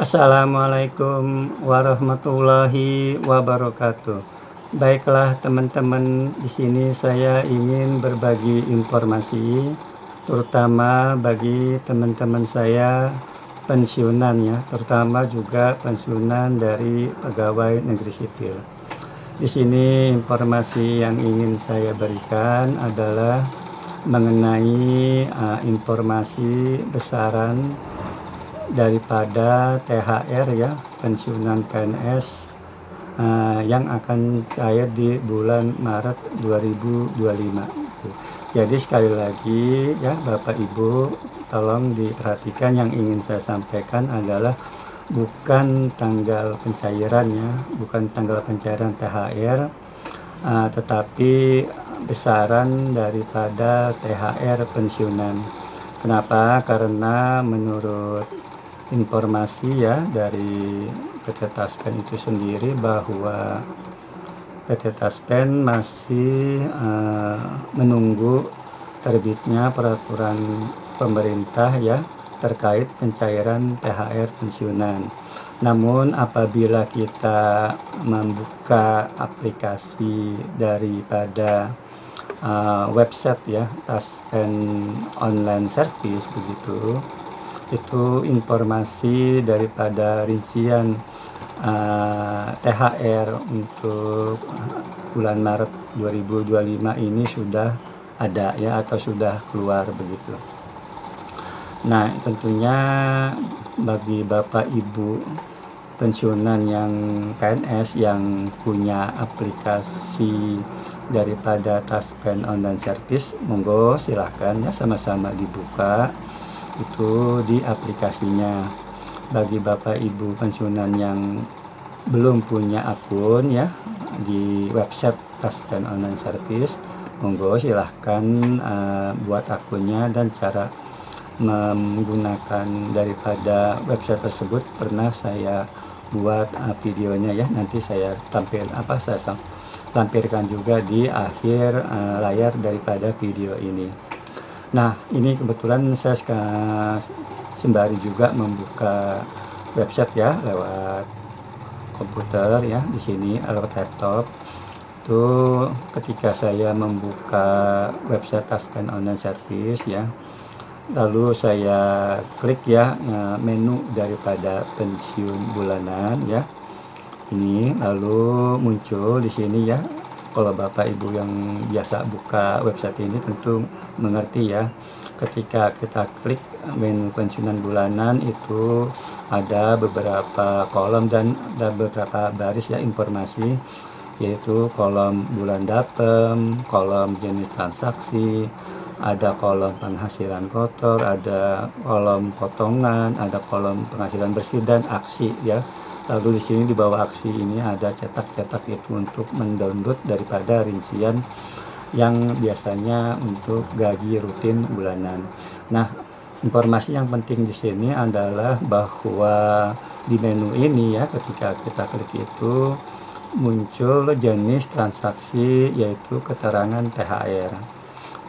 Assalamualaikum warahmatullahi wabarakatuh. Baiklah teman-teman, di sini saya ingin berbagi informasi, terutama bagi teman-teman saya pensiunan ya, terutama juga pensiunan dari pegawai negeri sipil. Di sini informasi yang ingin saya berikan adalah mengenai informasi besaran daripada THR ya, pensiunan PNS yang akan cair di bulan Maret 2025. Jadi sekali lagi ya Bapak Ibu, tolong diperhatikan, yang ingin saya sampaikan adalah bukan tanggal pencairannya, bukan tanggal pencairan THR, tetapi besaran daripada THR pensiunan. Kenapa? Karena menurut informasi ya dari PT Taspen itu sendiri, bahwa PT Taspen masih menunggu terbitnya peraturan pemerintah ya terkait pencairan THR pensiunan. Namun apabila kita membuka aplikasi daripada website ya, Taspen Online Service begitu, itu informasi daripada rincian THR untuk bulan Maret 2025 ini sudah ada ya, atau sudah keluar begitu. Nah, tentunya bagi Bapak Ibu pensiunan yang PNS yang punya aplikasi daripada Taspen Online Service, monggo silahkan ya, sama-sama dibuka itu di aplikasinya. Bagi Bapak Ibu pensiunan yang belum punya akun ya di website Taspen Online Service, monggo silahkan buat akunnya, dan cara menggunakan daripada website tersebut pernah saya buat videonya ya, nanti saya lampirkan juga di akhir layar daripada video ini. Nah, ini kebetulan saya sembari juga membuka website ya lewat komputer ya, di sini lewat laptop. Itu ketika saya membuka website Taspen Online Service ya, lalu saya klik ya menu daripada pensiun bulanan ya. Ini lalu muncul di sini ya. Kalau Bapak Ibu yang biasa buka website ini tentu mengerti ya. Ketika kita klik menu pensiunan bulanan, itu ada beberapa kolom dan ada beberapa baris ya informasi, yaitu kolom bulan dapem, kolom jenis transaksi, ada kolom penghasilan kotor, ada kolom potongan, ada kolom penghasilan bersih, dan aksi ya. Lalu di sini di bawah aksi ini ada cetak-cetak, itu untuk mendownload daripada rincian yang biasanya untuk gaji rutin bulanan. Nah, informasi yang penting di sini adalah bahwa di menu ini ya, ketika kita klik itu muncul jenis transaksi, yaitu keterangan THR.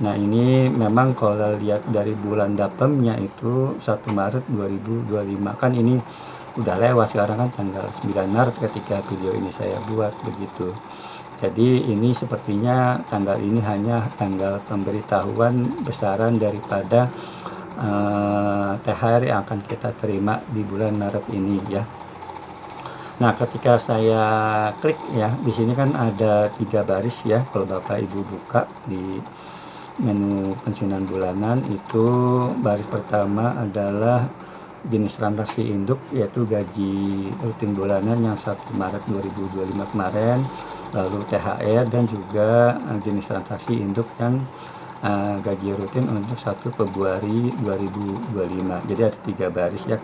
Nah, ini memang kalau lihat dari bulan dapemnya itu 1 Maret 2025, kan ini udah lewat sekarang kan tanggal 9 Maret ketika video ini saya buat begitu. Jadi ini sepertinya tanggal ini hanya tanggal pemberitahuan besaran daripada THR yang akan kita terima di bulan Maret ini ya. Nah, ketika saya klik ya, di sini kan ada 3 baris ya. Kalau Bapak Ibu buka di menu pensiunan bulanan, itu baris pertama adalah jenis transaksi induk, yaitu gaji rutin bulanan yang 1 Maret 2025 kemarin, lalu THR, dan juga jenis transaksi induk yang gaji rutin untuk 1 Februari 2025. Jadi ada 3 baris ya,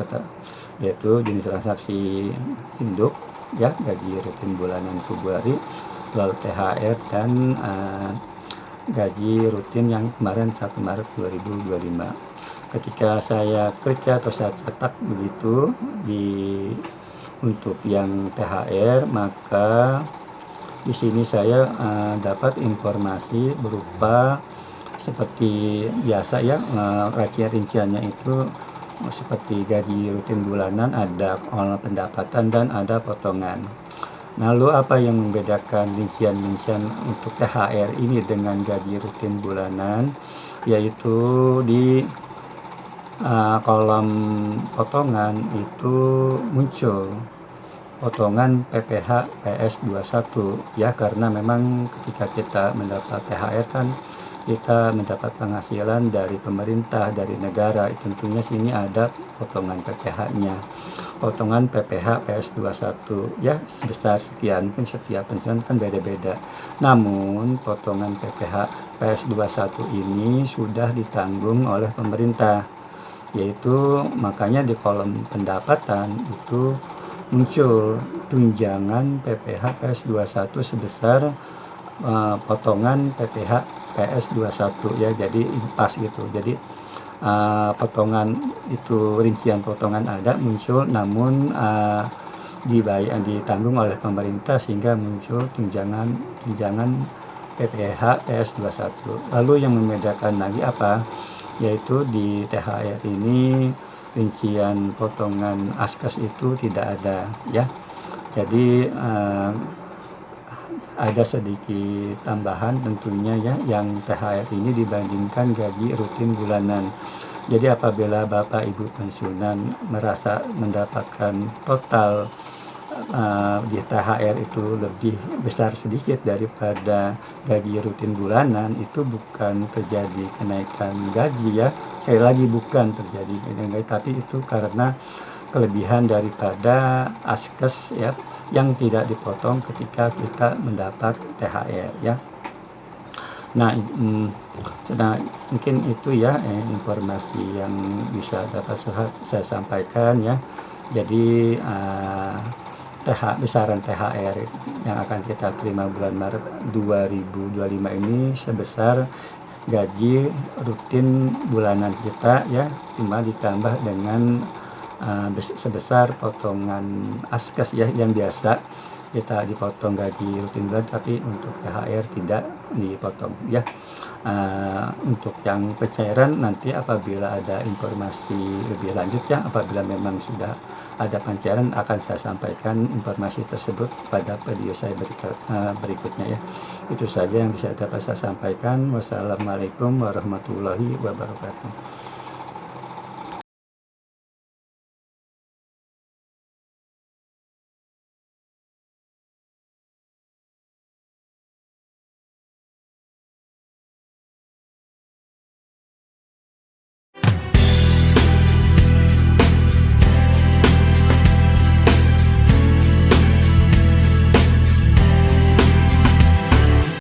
yaitu jenis transaksi induk ya, gaji rutin bulanan Februari, lalu THR, dan gaji rutin yang kemarin 1 Maret 2025. Ketika saya klik ya, atau saya cetak begitu untuk yang THR, maka di sini saya dapat informasi berupa seperti biasa ya, rinciannya itu seperti gaji rutin bulanan, ada pendapatan, dan ada potongan. Lalu apa yang membedakan rincian-rincian untuk THR ini dengan gaji rutin bulanan? Yaitu di kolom potongan itu muncul potongan PPh PS21 ya, karena memang ketika kita mendapat THR kan kita mendapat penghasilan dari pemerintah, dari negara, tentunya sini ada potongan PPh-nya. Potongan PPh PS21 ya sebesar sekian, kan setiap pensiun kan beda-beda. Namun potongan PPh PS21 ini sudah ditanggung oleh pemerintah, yaitu makanya di kolom pendapatan itu muncul tunjangan PPh PS21 sebesar potongan PPh PS21 ya, jadi pas gitu. Jadi potongan itu, rincian potongan ada muncul, namun ditanggung oleh pemerintah sehingga muncul tunjangan PPh PS21. Lalu yang membedakan lagi apa? Yaitu di THR ini rincian potongan askas itu tidak ada ya. Jadi ada sedikit tambahan tentunya ya yang THR ini dibandingkan gaji rutin bulanan. Jadi apabila Bapak Ibu pensiunan merasa mendapatkan total di THR itu lebih besar sedikit daripada gaji rutin bulanan, itu bukan terjadi kenaikan gaji ya. Sekali lagi bukan terjadi kenaikan gaji, tapi itu karena kelebihan daripada askes ya yang tidak dipotong ketika kita mendapat THR ya. Nah, mungkin itu ya informasi yang bisa dapat saya sampaikan ya. Jadi besaran THR yang akan kita terima bulan Maret 2025 ini sebesar gaji rutin bulanan kita ya, cuma ditambah dengan sebesar potongan askas ya, yang biasa kita dipotong gaji rutin bulan, tapi untuk THR tidak dipotong ya. Untuk yang pencairan nanti apabila ada informasi lebih lanjut ya, apabila memang sudah ada pencairan akan saya sampaikan informasi tersebut pada video saya berikutnya ya. Itu saja yang bisa dapat saya sampaikan. Wassalamualaikum warahmatullahi wabarakatuh.